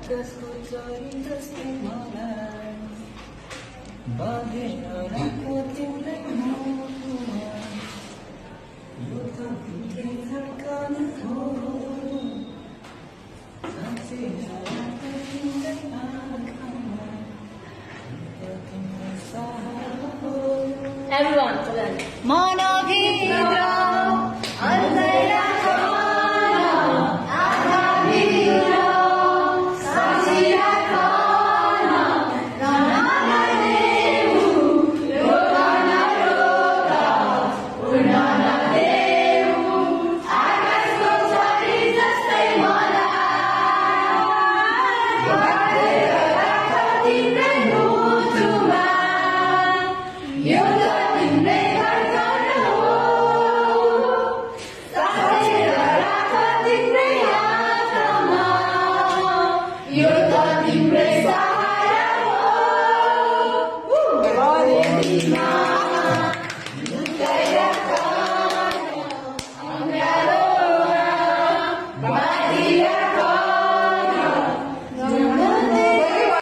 आकाशको चरी जस्तै मलाई बाँधेर राख्यो तिमीलाई मुटुमा यो त तिम्रै धड्कन हो साँच्चै राख्यो तिमीलाई आँखामा यो त तिम्रो सहारा हो Everyone, मनभित्र